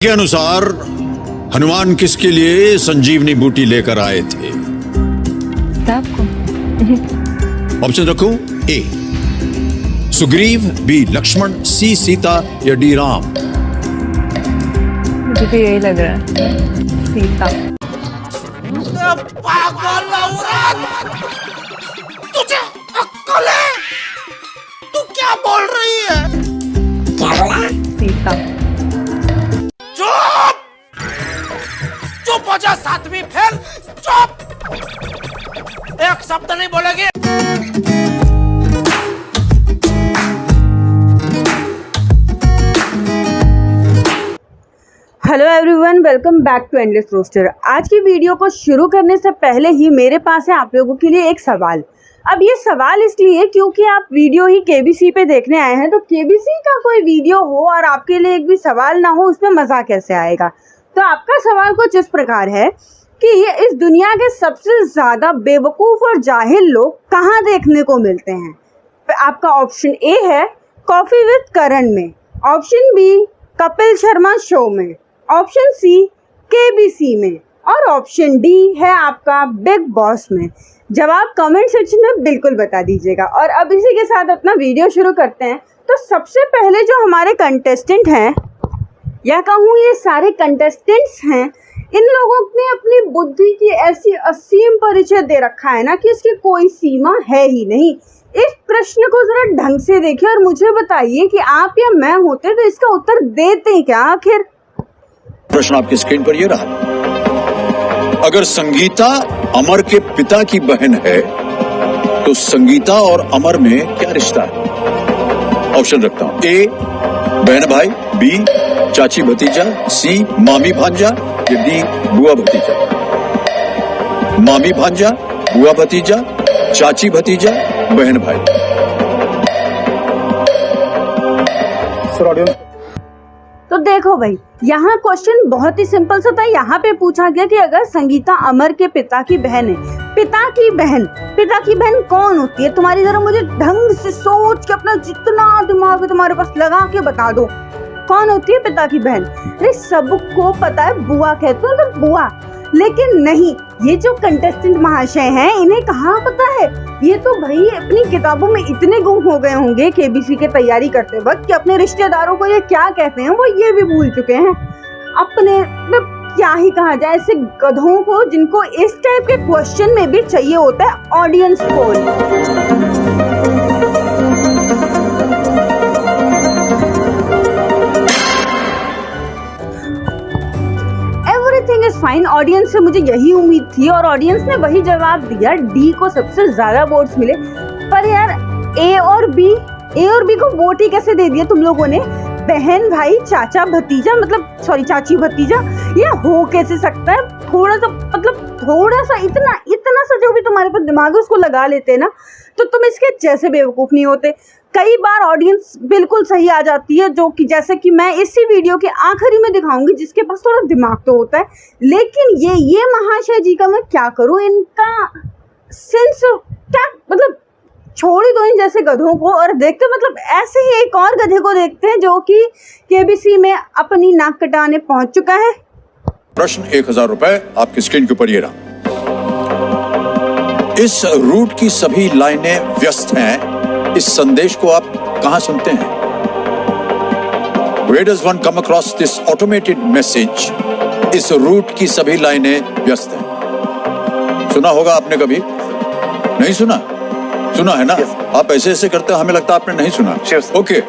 के अनुसार हनुमान किसके लिए संजीवनी बूटी लेकर आए थे? आपको ऑप्शन रखूं? ए सुग्रीव, बी लक्ष्मण, सी सीता या डी राम? मुझे तो यही लग रहा है, सीता। पागल औरत, तुझे अक्ल है? तू क्या बोल रही है? सीता। चुप! चुप हो जा सातवीं फेल, चुप! एक शब्द नहीं बोलेगी। Hello everyone, welcome back to Endless Roster. आज की वीडियो को शुरू करने से पहले ही मेरे पास है आप लोगों के लिए एक सवाल। अब ये सवाल इसलिए क्योंकि आप वीडियो ही केबीसी पे देखने आए हैं, तो केबीसी का कोई वीडियो हो और आपके लिए एक भी सवाल ना हो, उसमें मज़ा कैसे आएगा। तो आपका सवाल कुछ इस प्रकार है कि इस दुनिया के सबसे ज़्यादा बेवकूफ़ और जाहिल लोग कहाँ देखने को मिलते हैं। आपका ऑप्शन ए है कॉफ़ी विद करण में, option B Kapil Sharma show में, ऑप्शन सी केबीसी में और ऑप्शन डी है आपका बिग बॉस में। जवाब कमेंट सेक्शन में बिल्कुल बता दीजिएगा। और अब इसी के साथ अपना वीडियो शुरू करते हैं। तो सबसे पहले जो हमारे कंटेस्टेंट हैं, या कहूँ ये सारे कंटेस्टेंट्स हैं, इन लोगों ने अपनी बुद्धि की ऐसी असीम परिचय दे रखा है ना कि इसकी कोई सीमा है ही नहीं। इस प्रश्न को जरा ढंग से देखिए और मुझे बताइए कि आप या मैं होते तो इसका उत्तर देते क्या आखिर। प्रश्न आपकी स्क्रीन पर ये रहा। अगर संगीता अमर के पिता की बहन है तो संगीता और अमर में क्या रिश्ता है? ऑप्शन रखता हूं। ए बहन भाई, बी चाची भतीजा, सी मामी भांजा या डी बुआ भतीजा? मामी भांजा, बुआ भतीजा, चाची भतीजा, बहन भाई? तो देखो भाई, यहाँ क्वेश्चन बहुत ही सिंपल सा था। यहाँ पे पूछा गया कि अगर संगीता अमर के पिता की बहन है, पिता की बहन कौन होती है? तुम्हारी जरा मुझे ढंग से सोच के अपना जितना दिमाग है तुम्हारे पास लगा के बता दो, कौन होती है पिता की बहन? अरे सबको पता है, बुआ कहते हैं तो बुआ। लेकिन नहीं, ये जो कंटेस्टेंट महाशय हैं इन्हें कहाँ पता है। ये तो भाई अपनी किताबों में इतने गुम हो गए होंगे केबीसी की तैयारी करते वक्त कि अपने रिश्तेदारों को ये क्या कहते हैं वो ये भी भूल चुके हैं। अपने क्या ही कहा जाए ऐसे गधों को जिनको इस टाइप के क्वेश्चन में भी चाहिए होता है audience poll. Everything is fine. Audience से मुझे यही उम्मीद थी और ऑडियंस ने वही जवाब दिया। डी को सबसे ज्यादा वोट्स मिले। पर यार ए और बी को वोट ही कैसे दे दिया तुम लोगों ने? बहन भाई चाचा भतीजा, मतलब सॉरी चाची भतीजा, ये हो कैसे सकता है? थोड़ा सा इतना सा जो भी तुम्हारे पास दिमाग है उसको लगा लेते ना तो तुम इसके जैसे बेवकूफ़ नहीं होते। कई बार ऑडियंस बिल्कुल सही आ जाती है, जो कि जैसे कि मैं इसी वीडियो के आखिरी में दिखाऊंगी, जिसके पास थोड़ा दिमाग तो होता है। लेकिन ये महाशय जी का मैं क्या करूं, इनका सेंस क्या, मतलब छोड़ ही दो इन जैसे गधों को और देखते ऐसे ही एक और गधे को देखते हैं जो कि केबीसी में अपनी नाक कटाने पहुंच चुका है। प्रश्न 1000 रुपए आपकी स्क्रीन के ऊपर ये रहा। इस रूट की सभी लाइनें व्यस्त हैं। इस संदेश को आप कहां सुनते हैं? Where does one come across this automated message? इस रूट की सभी लाइनें व्यस्त हैं। सुना होगा आपने कभी? नहीं सुना? सुना है ना? आप ऐसे करते हैं, हमें लगता है आपने नहीं सुना। ओके,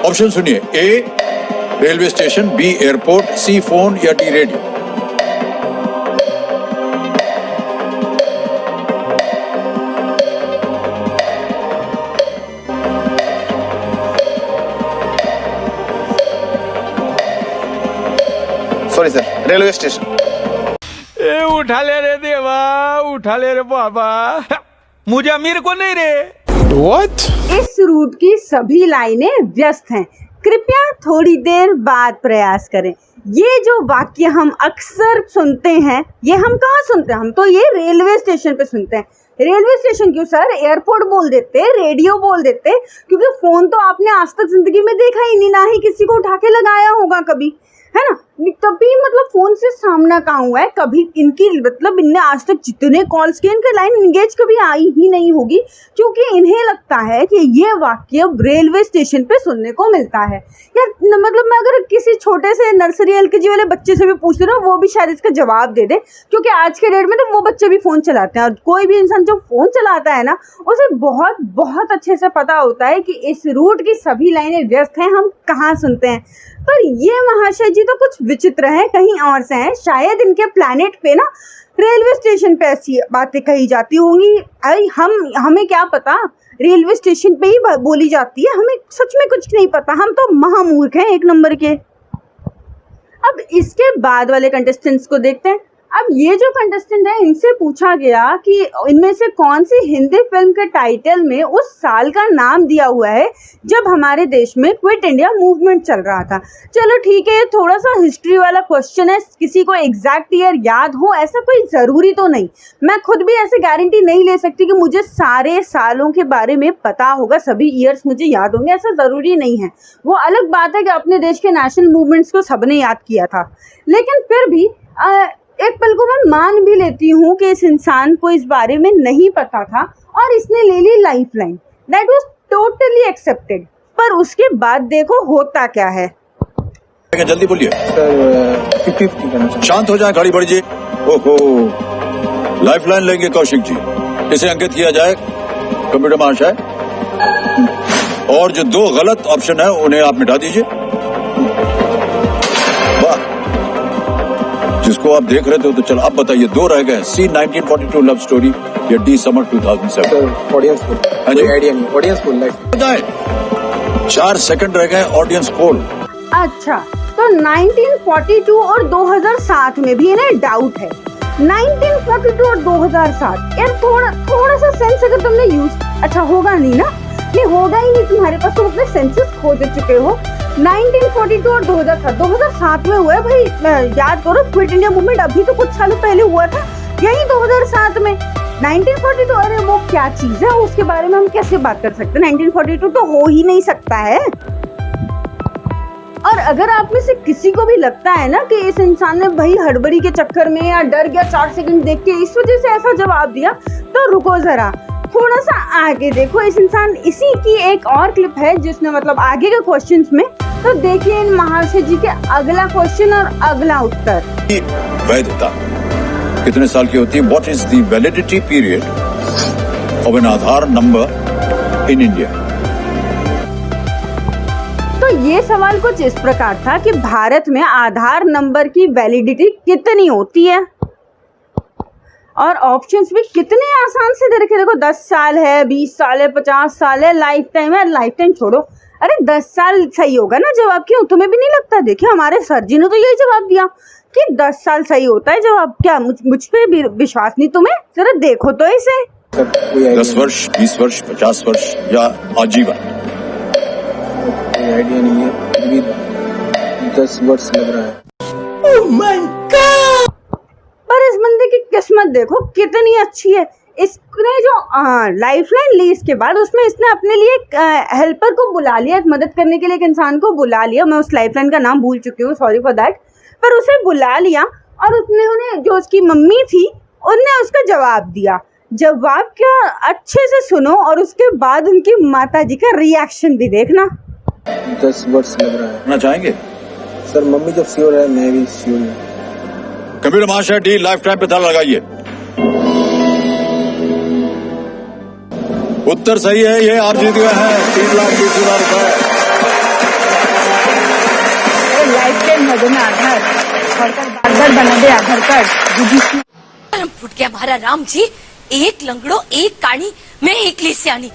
ऑप्शन सुनिए। A railway station, B airport, C phone या D radio? Sorry sir, railway station. ए उठा ले रे देवा, उठा ले रे बाबा, मुझे अमीर को नहीं रे। व्हाट? इस रूट की सभी लाइनें व्यस्त हैं। कृपया थोड़ी देर बाद प्रयास करें। ये जो वाक्य हम अक्सर सुनते हैं, ये हम कहाँ सुनते हैं? हम तो ये रेलवे स्टेशन पे सुनते हैं। रेलवे स्टेशन क्यों सर, एयरपोर्ट बोल देते, रेडियो बोल देते, क्योंकि फोन तो आपने आज तक जिंदगी में देखा ही नहीं, ना ही किसी को उठा के लगाया होगा कभी, है ना। कभी मतलब फोन से सामना कहाँ हुआ है कभी इनकी, मतलब इनने आज तक जितने कॉल्स किए इनके लाइन एंगेज कभी आई ही नहीं होगी, क्योंकि इन्हें लगता है कि ये वाक्य रेलवे स्टेशन पे सुनने को मिलता है। या मतलब मैं अगर किसी छोटे से नर्सरी एलकेजी वाले बच्चे से भी पूछ रहा हूँ वो भी शायद इसका जवाब दे दे, क्योंकि आज के डेट में तो वो बच्चे भी फ़ोन चलाते हैं, और कोई भी इंसान जो फ़ोन चलाता है ना उसे बहुत बहुत अच्छे से पता होता है कि इस रूट की सभी लाइनें व्यस्त हैं, हम कहाँ सुनते हैं। पर ये महाशय जी तो कुछ विचित्र हैं, कहीं और से हैं, शायद इनके प्लैनेट पे ना रेलवे स्टेशन पे ऐसी बातें कही जाती होंगी। अरे हमें क्या पता, रेलवे स्टेशन पे ही बोली जाती है, हमें सच में कुछ नहीं पता, हम तो महामूर्ख हैं एक नंबर के। अब इसके बाद वाले कंटेस्टेंट्स को देखते हैं। अब ये जो कंटेस्टेंट है इनसे पूछा गया कि इनमें से कौन सी हिंदी फिल्म के टाइटल में उस साल का नाम दिया हुआ है जब हमारे देश में क्विट इंडिया मूवमेंट चल रहा था। चलो ठीक है, थोड़ा सा हिस्ट्री वाला क्वेश्चन है, किसी को एग्जैक्ट ईयर याद हो ऐसा कोई ज़रूरी तो नहीं। मैं खुद भी ऐसे गारंटी नहीं ले सकती कि मुझे सारे सालों के बारे में पता होगा, सभी ईयर्स मुझे याद होंगे, ऐसा ज़रूरी नहीं है। वो अलग बात है कि अपने देश के नेशनल मूवमेंट्स को सबने याद किया था, लेकिन फिर भी एक पल को मैं मान भी लेती हूँ कि इस इंसान को इस बारे में नहीं पता था और इसने ले ली lifeline, that was totally accepted. पर उसके बाद देखो होता क्या है। जल्दी बोलिए। सर 50-50 करना चाहूँ। शांत हो जाए, खड़ी बढ़िए। ओहो, लाइफलाइन लेंगे कौशिक जी, इसे अंकित किया जाए कंप्यूटर महाशय, और जो दो गलत ऑप्शन है उन्हें आप मिटा दीजिए। वाह, जिसको आप देख रहे थे तो चलो अब बताइए, दो रह गए, सी 1942 लव स्टोरी या D summer 2007। Sir audience poll, कोई आइडिया नहीं, ऑडियंस पोल लाइफ। 4 सेकंड रह गए, ऑडियंस पोल। अच्छा, तो 1942 और 2007 में भी इन्हें डाउट है। 1942 और 2007 यार, थोड़ा सा सेंस अगर तुमने यूज, अच्छा होगा नहीं ना, नहीं होगा ही नहीं तुम्हारे पास, तुम अपने सेंसेस खो चुके हो। 1942 और 2007 में हुआ है भाई, याद करो क्विट इंडिया मूवमेंट अभी तो कुछ सालों पहले हुआ था, यही 2007 में। 1942 अरे वो क्या चीज है, उसके बारे में हम कैसे बात कर सकते हैं, 1942 तो हो ही नहीं सकता है। और अगर आप में से किसी को भी लगता है ना कि इस इंसान ने भाई हड़बड़ी के चक्कर में या डर गया 4 सेकंड देख के इस वजह से ऐसा जवाब दिया, तो रुको जरा, थोड़ा सा आगे देखो। इस इंसान, इसी की एक और क्लिप है जिसने मतलब आगे के क्वेश्चंस में, तो देखिए इन महाशय जी के अगला क्वेश्चन और अगला उत्तर। वैधता कितने साल की होती है? What is the validity period of an Aadhaar number in India? तो ये सवाल कुछ इस प्रकार था कि भारत में आधार नंबर की वैलिडिटी कितनी होती है, और ऑप्शंस भी कितने आसान से दे रखे। देखो 10 साल है, 20 साल है, 50 साल है, लाइफ टाइम है। लाइफ टाइम छोड़ो, अरे 10 साल सही होगा ना जवाब, क्यों तुम्हें भी नहीं लगता? देखिए हमारे सर जी ने तो यही जवाब दिया कि 10 साल सही होता है जवाब। क्या मुझ पे भी विश्वास नहीं तुम्हें? जरा देखो तो इसे। 10 वर्ष, 20 वर्ष, 50 वर्ष या आजीवन? कोई आइडिया नहीं है, अभी 10 वर्ष लग रहा है। पर इस बंदे की किस्मत देखो कितनी अच्छी है, इसने जो लाइफलाइन ली इसके बाद उसमें इसने अपने लिए एक हेल्पर को बुला लिया, एक मदद करने के लिए एक इंसान को बुला लिया। मैं उस लाइफलाइन का नाम भूल चुकी हूँ, सॉरी फॉर दैट। पर उसे बुला लिया और उसने उन्हें, जो उसकी मम्मी थी उनने उसका जवाब दिया। जवाब क्या, अच्छे से सुनो और उसके बाद उनकी माता जी का रिएक्शन भी देखना। 10 वर्ष लग रहा है। ना चाहेंगे सर मम्मी जब श्योर है मैं भी श्योर हूँ। कंप्यूटर महाशय डी लाइफ टाइम पे ताला लगाइए। उत्तर सही है, ये आप जीत गए हैं 3,20,000 रुपए। लाइफ टाइम मजे में आधार बार बना दे आधार कार्ड। फुट गया हमारा राम जी, एक लंगड़ो एक कानी, मैं एक ले सियानी।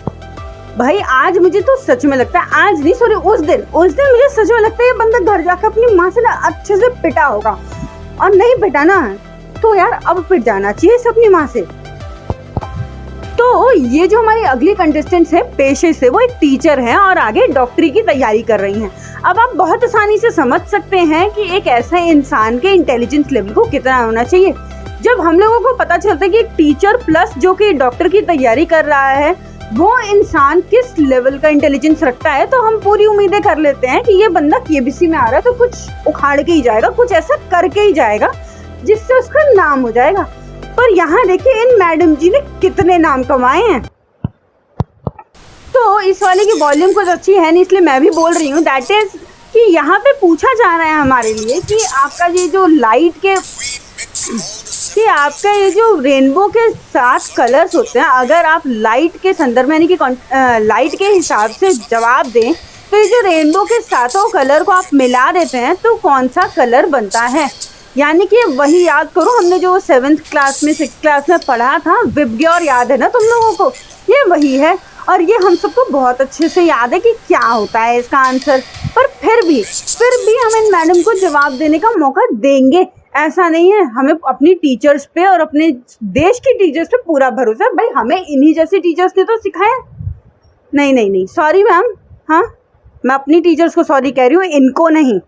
भाई आज मुझे तो सच में लगता है, आज नहीं सॉरी उस दिन मुझे सच में लगता है ये बंदा घर जाकर अपनी माँ से ना अच्छे से पिटा होगा, और नहीं पिटा ना तो यार अब पिट जाना चाहिए इस अपनी माँ से। तो ये जो हमारी अगली कंटेस्टेंट्स है पेशे से, वो एक टीचर है और आगे डॉक्टरी की तैयारी कर रही हैं। अब आप बहुत आसानी से समझ सकते हैं कि एक ऐसे इंसान के इंटेलिजेंस लेवल को कितना होना चाहिए। जब हम लोगों को पता चलता है कि एक टीचर प्लस जो कि डॉक्टर की तैयारी कर रहा है, वो इंसान किस लेवल का इंटेलिजेंस रखता है, तो हम पूरी उम्मीदें कर लेते हैं कि ये बंदा केबीसी में आ रहा है तो कुछ उखाड़ के ही जाएगा, कुछ ऐसा करके ही जाएगा जिससे उसका नाम हो जाएगा। पर यहाँ देखिए इन मैडम जी ने कितने नाम कमाए हैं। तो इस वाले की वॉल्यूम कुछ अच्छी है नहीं, इसलिए मैं भी बोल रही हूँ। दैट इज कि यहाँ पे पूछा जा रहा है हमारे लिए कि आपका ये जो लाइट के कि आपका ये जो रेनबो के 7 कलर्स होते हैं, अगर आप लाइट के संदर्भ में यानी कि लाइट के हिसाब से जवाब दें तो ये जो रेनबो के 7 कलर को आप मिला देते हैं तो कौन सा कलर बनता है। यानी कि वही याद करो, हमने जो 7th क्लास में 6th क्लास में पढ़ा था, विबग्योर याद है ना तुम लोगों को, ये वही है। और ये हम सबको बहुत अच्छे से याद है कि क्या होता है इसका आंसर। पर फिर भी हम इन मैडम को जवाब देने का मौका देंगे, ऐसा नहीं है। हमें अपनी टीचर्स पे और अपने देश की टीचर्स पे पूरा भरोसा है। भाई हमें इन्हीं जैसे टीचर्स ने तो सिखाया। नहीं, सॉरी मैम, हाँ मैं अपनी टीचर्स को सॉरी कह रही हूँ, इनको नहीं।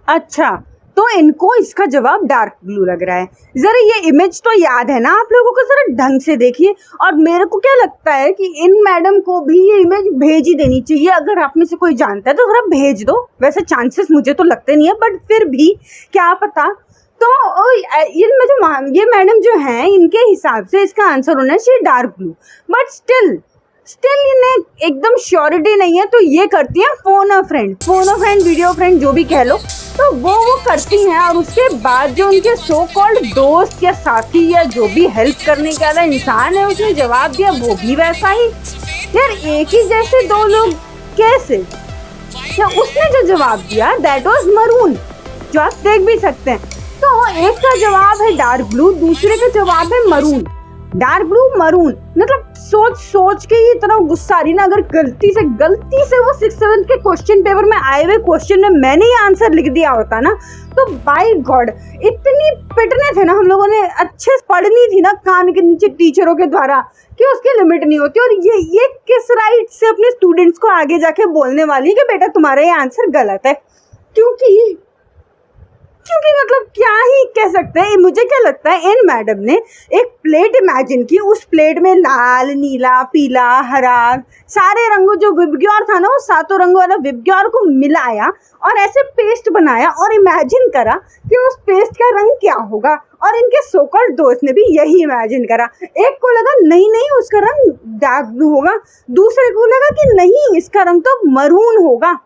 अच्छा, तो इनको इसका जवाब डार्क ब्लू लग रहा है। ज़रा ये इमेज तो याद है ना आप लोगों को, ज़रा ढंग से देखिए। और मेरे को क्या लगता है कि इन मैडम को भी ये इमेज भेज ही देनी चाहिए। अगर आप में से कोई जानता है तो ज़रा भेज दो। वैसे चांसेस मुझे तो लगते नहीं है, बट फिर भी क्या पता। तो ये मैडम जो हैं, इनके हिसाब से इसका आंसर होना चाहिए डार्क ब्लू। बट स्टिल इन्हें एकदम श्योरिटी नहीं है, तो ये करती है फोन अ फ्रेंड, वीडियो फ्रेंड जो भी कह लो, तो वो करती हैं। और उसके बाद जो उनके सो कॉल्ड दोस्त या साथी या जो भी हेल्प करने वाला इंसान है उसने जवाब दिया, वो भी वैसा ही। यार एक ही जैसे दो लोग कैसे? या उसने जो जवाब दिया दैट वाज मरून, जो आप देख भी सकते हैं। तो एक का जवाब है डार्क ब्लू, दूसरे का जवाब है मरून। डार्क ब्लू मरून, मतलब सोच के ही इतना गुस्सा आ रही ना। अगर गलती से वो 6th-7th के क्वेश्चन पेपर में आए हुए क्वेश्चन में मैंने ही आंसर लिख दिया होता ना, तो बाय गॉड इतनी पिटने थे ना हम लोगों ने, अच्छे से पढ़नी थी ना कान के नीचे टीचरों के द्वारा, कि उसकी लिमिट नहीं होती। और ये किस राइट से अपने स्टूडेंट्स को आगे जाके बोलने वाली है कि बेटा तुम्हारा ये आंसर गलत है। क्योंकि मतलब क्या ही कह सकते हैं। मुझे क्या लगता है, इन मैडम ने एक प्लेट इमेजिन की, उस प्लेट में लाल, नीला, पीला, हरा सारे रंगों, जो विबग्योर था ना, वो 7 रंगों वाला विबग्योर को मिलाया और ऐसे पेस्ट बनाया और इमेजिन करा कि उस पेस्ट का रंग क्या होगा। और इनके सोकल दोस्त ने भी यही इमेजिन करा। एक को लगा नहीं उसका रंग डार्क ब्लू होगा, दूसरे को लगा कि नहीं इसका रंग तो मरून होगा।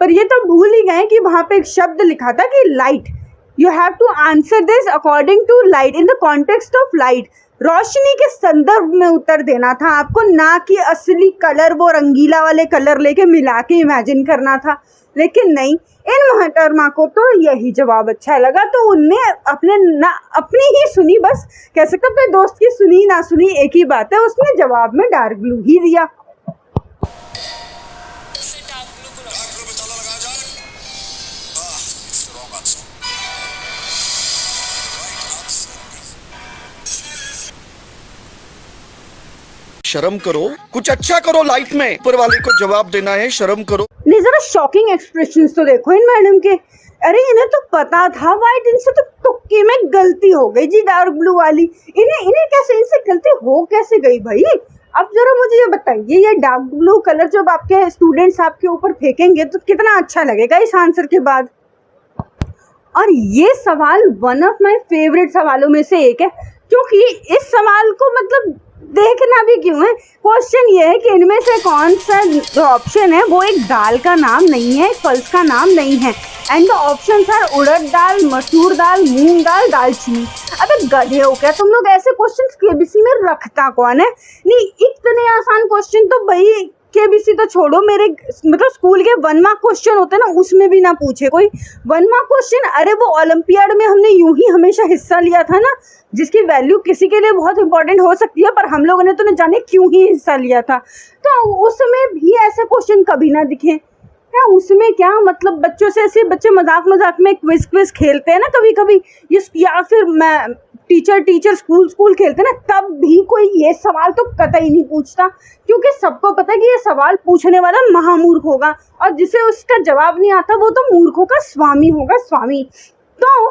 पर ये तो भूल ही गए कि वहाँ पे एक शब्द लिखा था कि light, you have to answer this according to light, in the context of light. रोशनी के संदर्भ में उत्तर देना था आपको, ना कि असली कलर, वो रंगीला वाले कलर लेके मिला के इमेजिन करना था। लेकिन नहीं, इन मोहतरमा को तो यही जवाब अच्छा लगा, तो उनने अपनी ही सुनी, बस कह सकते अपने दोस्त की सुनी ना सुनी एक ही बात है, उसने जवाब में डार्क ब्लू ही दिया। शर्म करो, कुछ अच्छा करो लाइफ में, ऊपर वाले को जवाब देना है, शर्म करो। नहीं, जरा शॉकिंग एक्सप्रेशंस तो देखो इन मैडम के। अरे इन्हें तो पता था वाइट, इनसे तो तुक्के में गलती हो गई जी डार्क ब्लू वाली। इन्हें कैसे, इनसे गलती हो कैसे गई भाई? अब जरा मुझे ये बताइए, ये डार्क ब्लू कलर जब आपके स्टूडेंट्स आपके ऊपर फेंकेंगे तो कितना अच्छा लगेगा इस आंसर के बाद। और ये सवाल वन ऑफ माय फेवरेट सवालों में से एक है, क्योंकि इस सवाल को मतलब देखना भी क्यों है। क्वेश्चन ये है कि इनमें से कौन सा जो ऑप्शन है वो एक दाल का नाम नहीं है, एक फल का नाम नहीं है। एंड द ऑप्शंस आर उड़द दाल, मसूर दाल, मूंग दाल, दालचीनी। अबे गधे हो क्या तुम लोग? ऐसे क्वेश्चन केबीसी में रखता कौन है? नहीं, इतने आसान क्वेश्चन तो भाई केबीसी तो छोड़ो, मेरे मतलब स्कूल के 1 मार्क क्वेश्चन होते हैं ना, उसमें भी ना पूछे कोई 1 मार्क क्वेश्चन। अरे वो ओलंपियाड में हमने यूं ही हमेशा हिस्सा लिया था ना, जिसकी वैल्यू किसी के लिए बहुत इंपॉर्टेंट हो सकती है, पर हम लोगों ने तो न जाने क्यों ही हिस्सा लिया था। तो उस समय भी ऐसे क्वेश्चन कभी ना दिखे। क्या उसमें क्या मतलब, बच्चों से ऐसे बच्चे मजाक मजाक में क्विज क्विज खेलते हैं ना कभी कभी, या फिर मैं टीचर स्कूल खेलते हैं ना, तब भी कोई ये सवाल तो कतई नहीं पूछता, क्योंकि सबको पता है कि ये सवाल पूछने वाला महामूर्ख होगा और जिसे उसका जवाब नहीं आता वो तो मूर्खों का स्वामी होगा, स्वामी। तो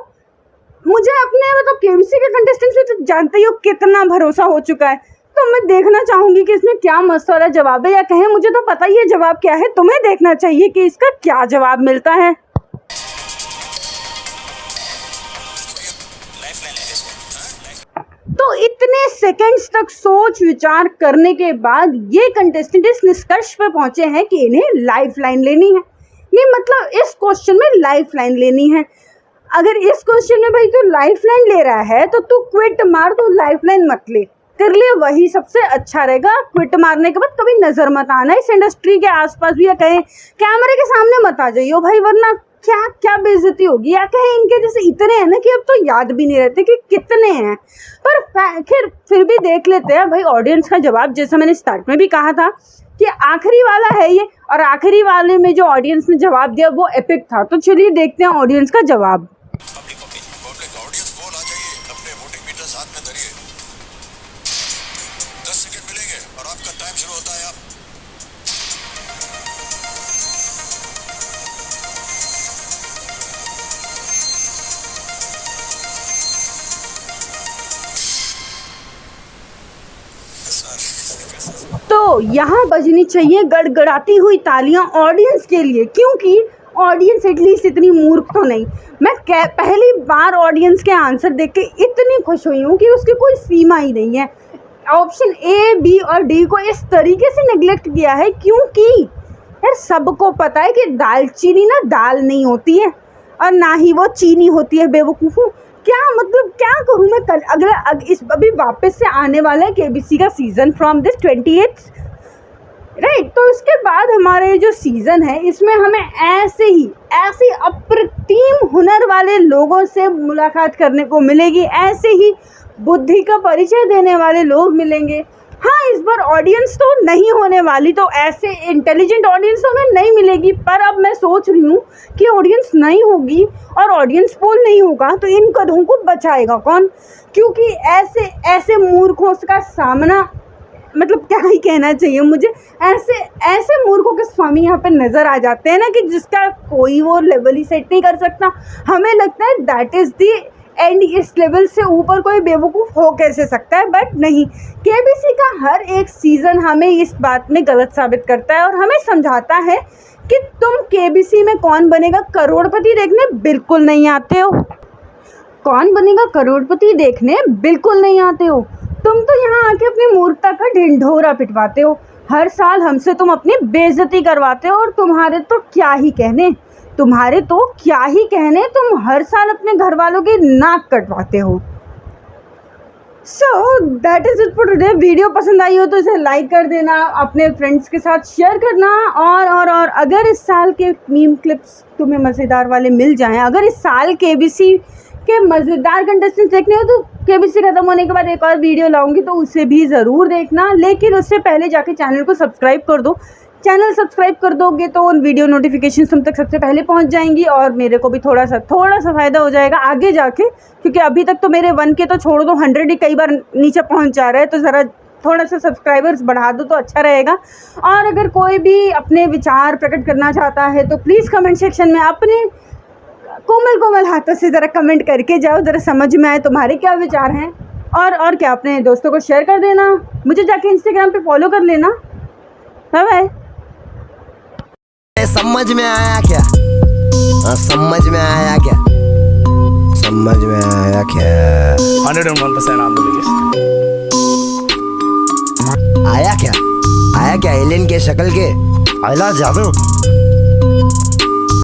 मुझे अपने मतलब केबीसी के कंटेस्टेंट से तो जानते ही हो कितना भरोसा हो चुका है, तो मैं देखना चाहूंगी कि इसमें क्या मस्त वाला जवाब है, या कहें मुझे तो पता ही है जवाब क्या है, तुम्हें देखना चाहिए कि इसका क्या जवाब मिलता है। तो इतने सेकंड्स तक सोच विचार करने के बाद ये कंटेस्टेंट इस निष्कर्ष पे पहुंचे हैं कि इन्हें लाइफ लाइन लेनी है। नहीं मतलब इस क्वेश्चन में लाइफ लाइन लेनी है। अगर इस क्वेश्चन में भाई तू लाइफ लाइन ले रहा है तो तू क्विट मार, तू लाइफ लाइन मत ले, तेरे लिए वही सबसे अच्छा रहेगा। क्विट मारने के बाद कभी नजर मत आना इस इंडस्ट्री के आसपास भी, या कहें कैमरे के सामने मत आ जाइयो भाई, वरना क्या क्या बेइज्जती होगी, या कहें इनके जैसे इतने हैं ना कि अब तो याद भी नहीं रहते कि कितने हैं। पर फिर भी देख लेते हैं भाई ऑडियंस का जवाब। जैसा मैंने स्टार्ट में भी कहा था कि आखिरी वाला है ये, और आखिरी वाले में जो ऑडियंस ने जवाब दिया वो एपिक था। तो चलिए देखते हैं ऑडियंस का जवाब। पब्लिक ऑडियंस पोल आ जाइए, अपने वोटिंग मीटर्स हाथ में धरिए, 10 सेकंड मिलेंगे और आपका टाइम शुरू होता है। आप तो यहाँ बजनी चाहिए गड़गड़ाती हुई तालियां ऑडियंस के लिए, क्योंकि ऑडियंस एटलीस्ट इतनी मूर्ख तो नहीं। मैं पहली बार ऑडियंस के आंसर देख के इतनी खुश हुई हूँ कि उसकी कोई सीमा ही नहीं है। ऑप्शन ए, बी और डी को इस तरीके से नेग्लेक्ट किया है क्योंकि यार सबको पता है कि दालचीनी ना दाल नहीं होती है और ना ही वो चीनी होती है। बेवकूफ़ों, क्या मतलब क्या करूँ मैं। कल अभी वापस से आने वाला है केबीसी का सीज़न फ्रॉम दिस 28 राइट। तो इसके बाद हमारे जो सीज़न है इसमें हमें ऐसे अप्रतिम हुनर वाले लोगों से मुलाकात करने को मिलेगी, ऐसे ही बुद्धि का परिचय देने वाले लोग मिलेंगे। हाँ, इस बार ऑडियंस तो नहीं होने वाली, तो ऐसे इंटेलिजेंट ऑडियंस तो हमें नहीं मिलेगी। पर अब मैं सोच रही हूँ कि ऑडियंस नहीं होगी और ऑडियंस पोल नहीं होगा तो इन कदमों को बचाएगा कौन, क्योंकि ऐसे मूर्खों का सामना, मतलब क्या ही कहना चाहिए मुझे, ऐसे मूर्खों के स्वामी यहाँ पे नज़र आ जाते हैं ना कि जिसका कोई वो लेवल ही सेट नहीं कर सकता। हमें लगता है दैट इज़ दी एंड, इस लेवल से ऊपर कोई बेवकूफ़ हो कैसे सकता है, बट नहीं। केबीसी का हर एक सीज़न हमें इस बात में गलत साबित करता है और हमें समझाता है कि तुम केबीसी में कौन बनेगा करोड़पति देखने बिल्कुल नहीं आते हो। कौन बनेगा करोड़पति देखने बिल्कुल नहीं आते हो। तुम तो यहाँ आके अपनी मूर्खता का ढिंढोरा पिटवाते हो। हर साल हमसे तुम अपनी बेइज्जती करवाते हो और तुम्हारे तो क्या ही कहने, तुम हर साल अपने घर वालों की नाक कटवाते हो। So that is it for today. Video पसंद आई हो तो इसे लाइक कर देना, अपने फ्रेंड्स के साथ शेयर करना, और अगर इस साल के मीम क्लिप्स तुम्हें मज़ेदार वाले मिल जाएं, अगर इस साल केबीसी के मज़ेदार कंटेस्टेंट देखने हो तो केबीसी ख़त्म होने के बाद एक और वीडियो लाऊंगी तो उसे भी ज़रूर देखना। लेकिन उससे पहले जाके चैनल को सब्सक्राइब कर दो। चैनल सब्सक्राइब कर दोगे तो उन वीडियो नोटिफिकेशन तुम तक सबसे पहले पहुंच जाएंगी और मेरे को भी थोड़ा सा फ़ायदा हो जाएगा आगे जाके, क्योंकि अभी तक तो मेरे 1 के तो छोड़ दो 100 ही कई बार नीचे पहुंच जा रहा है। तो ज़रा थोड़ा सा सब्सक्राइबर्स बढ़ा दो तो अच्छा रहेगा। और अगर कोई भी अपने विचार प्रकट करना चाहता है तो प्लीज़ कमेंट सेक्शन में अपने कोमल हाथों से ज़रा कमेंट करके जाओ, ज़रा समझ में आए तुम्हारे क्या विचार हैं। और क्या, अपने दोस्तों को शेयर कर देना, मुझे जाके इंस्टाग्राम पे फॉलो कर लेना। Bye bye. समझ में आया क्या? समझ में आया क्या? 101% on the biggest. आया क्या? एलियन के शक्ल के आइला जादू।